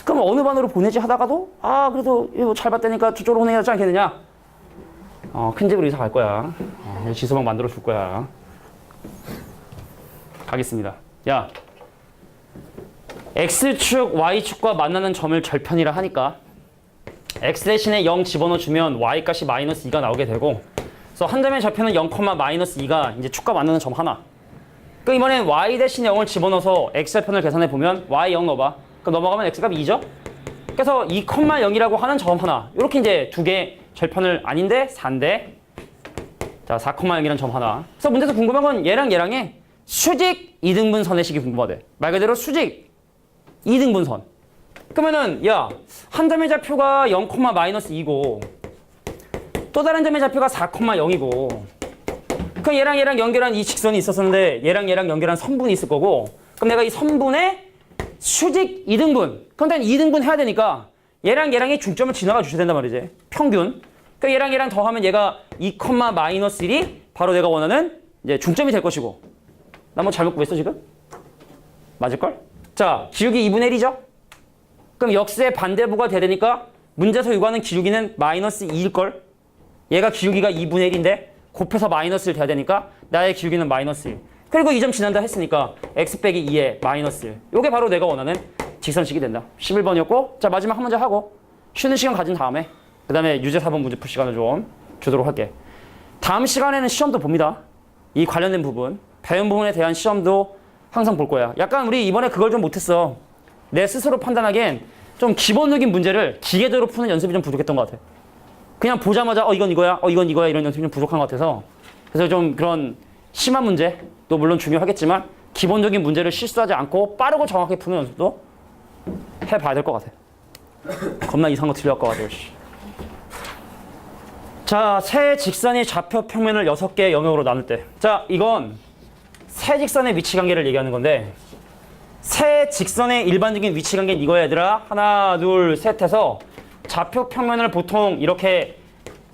Speaker 1: 그럼 어느 반으로 보내지 하다가도 그래도 이거 잘 봤다니까 저쪽으로 보내야지 않겠느냐. 큰 집으로 이사 갈 거야. 지소방 만들어 줄 거야. 가겠습니다. 야, X축, Y축과 만나는 점을 절편이라 하니까 X 대신에 0 집어넣어 주면 Y 값이 마이너스 2가 나오게 되고, 그래서 한 점의 좌표는 0, 마이너스 2가 이제 축과 만나는 점 하나. 그 이번엔 Y 대신 0을 집어넣어서 X 좌편을 계산해 보면 Y 0 넣어봐. 그럼 넘어가면 X 값이 2죠? 그래서 2, 0이라고 하는 점 하나. 이렇게 이제 두 개 절편을 아닌데 4인데. 자, 4, 0이라는 점 하나. 그래서 문제에서 궁금한 건 얘랑 얘랑의 수직 이등분 선의식이 궁금하대. 말 그대로 수직 이등분선. 그러면은 야, 한 점의 좌표가 0, 마이너스 2고 또 다른 점의 좌표가 4, 0이고 그럼 얘랑 얘랑 연결한 이 직선이 있었는데 얘랑 얘랑 연결한 선분이 있을 거고, 그럼 내가 이 선분의 수직 이등분, 그럼 난 이등분 해야 되니까 얘랑 얘랑의 중점을 지나가 주셔야 된단 말이지. 평균. 그러니까 얘랑 얘랑 더하면 얘가 2, 마이너스 1이 바로 내가 원하는 이제 중점이 될 것이고. 나 뭐 잘못 구했어 지금? 맞을걸? 자, 기울기 2분의 1이죠? 그럼 역수의 반대부가 돼야 되니까 문제에서 요구하는 기울기는 마이너스 2일걸? 얘가 기울기가 2분의 1인데 곱해서 마이너스 1 돼야 되니까 나의 기울기는 마이너스 1. 그리고 이 점 지난다 했으니까 x 빼기 2에 마이너스 1. 요게 바로 내가 원하는 직선식이 된다. 11번이었고, 자, 마지막 한 문제 하고 쉬는 시간 가진 다음에 그 다음에 유제 4번 문제 풀 시간을 좀 주도록 할게. 다음 시간에는 시험도 봅니다. 이 관련된 부분, 배운 부분에 대한 시험도 항상 볼 거야. 약간 우리 이번에 그걸 좀 못했어. 내 스스로 판단하기엔 좀 기본적인 문제를 기계적으로 푸는 연습이 좀 부족했던 것 같아. 그냥 보자마자 이건 이거야, 이건 이거야 이런 연습이 좀 부족한 것 같아서 그래서 좀 그런 심한 문제도 물론 중요하겠지만 기본적인 문제를 실수하지 않고 빠르고 정확하게 푸는 연습도 해봐야 될 것 같아. 겁나 이상한 거 틀려할 것 같아. 자, 세 직선이 좌표 평면을 6개의 영역으로 나눌 때. 자, 이건 세 직선의 위치 관계를 얘기하는 건데 세 직선의 일반적인 위치 관계는 이거야 얘들아. 하나, 둘, 셋 해서 좌표 평면을 보통 이렇게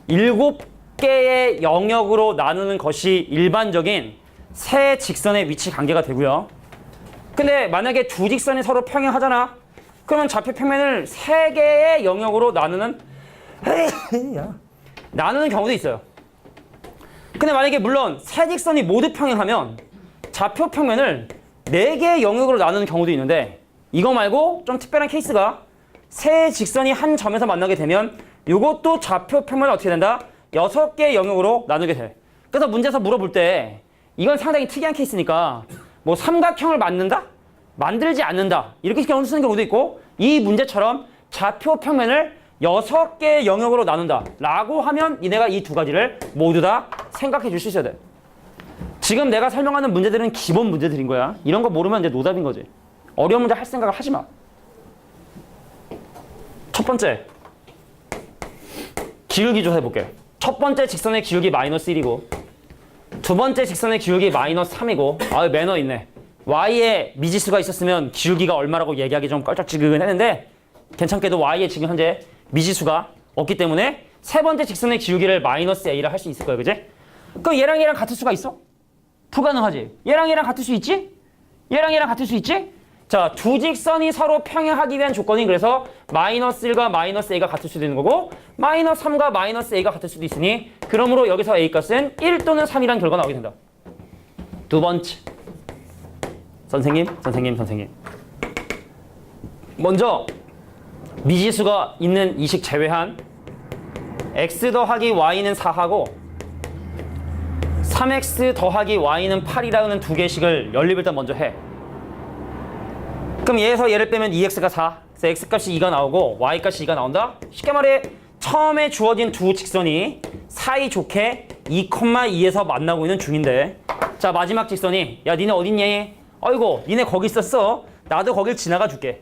Speaker 1: 7개의 영역으로 나누는 것이 일반적인 세 직선의 위치 관계가 되고요. 근데 만약에 두 직선이 서로 평행하잖아. 그러면 좌표 평면을 3개의 영역으로 나누는 경우도 있어요. 근데 만약에 물론 세 직선이 모두 평행하면 좌표 평면을 4개의 영역으로 나누는 경우도 있는데 이거 말고 좀 특별한 케이스가 세 직선이 한 점에서 만나게 되면 이것도 좌표 평면을 어떻게 된다? 6개의 영역으로 나누게 돼. 그래서 문제에서 물어볼 때 이건 상당히 특이한 케이스니까 뭐 삼각형을 만들지 않는다 이렇게 경우 쓰는 경우도 있고 이 문제처럼 좌표 평면을 6개의 영역으로 나눈다 라고 하면 니네가 이 두 가지를 모두 다 생각해 줄 수 있어야 돼. 지금 내가 설명하는 문제들은 기본 문제들인 거야. 이런 거 모르면 이제 노답인 거지. 어려운 문제 할 생각을 하지 마. 첫 번째 기울기 조사 해볼게. 첫 번째 직선의 기울기 마이너스 1이고 두 번째 직선의 기울기 마이너스 3이고 아 매너 있네. y에 미지수가 있었으면 기울기가 얼마라고 얘기하기 좀 껄쩍지근했는데 괜찮게도 y에 지금 현재 미지수가 없기 때문에 세 번째 직선의 기울기를 마이너스 a라 할 수 있을 거야. 그지? 그럼 얘랑 얘랑 같을 수가 있어? 불가능하지. 얘랑 얘랑 같을 수 있지? 얘랑 얘랑 같을 수 있지? 자, 두 직선이 서로 평행하기 위한 조건이 그래서 마이너스 1과 마이너스 a가 같을 수도 있는 거고 마이너스 3과 마이너스 a가 같을 수도 있으니 그러므로 여기서 a 값은 1 또는 3이라는 결과가 나오게 된다. 두 번째 선생님 먼저 미지수가 있는 이식 제외한 x 더하기 y는 4하고 3x 더하기 y는 8이라는 두 개의 식을 연립을 일단 먼저 해. 그럼 얘에서 얘를 빼면 2x가 4. 그래서 x값이 2가 나오고 y값이 2가 나온다. 쉽게 말해 처음에 주어진 두 직선이 사이좋게 2,2에서 만나고 있는 중인데 자 마지막 직선이 야 니네 어딨니? 아이고 니네 거기 있었어. 나도 거길 지나가 줄게.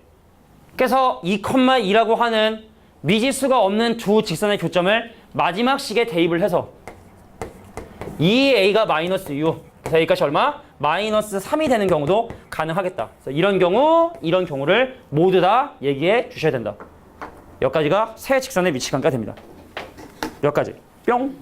Speaker 1: 그래서 2,2라고 하는 미지수가 없는 두 직선의 교점을 마지막 식에 대입을 해서 2a가 마이너스 6 그래서 a값이 얼마? 마이너스 3이 되는 경우도 가능하겠다. 그래서 이런 경우를 모두 다 얘기해 주셔야 된다. 여기까지가 세 직선의 위치 관계가 됩니다. 여기까지 뿅.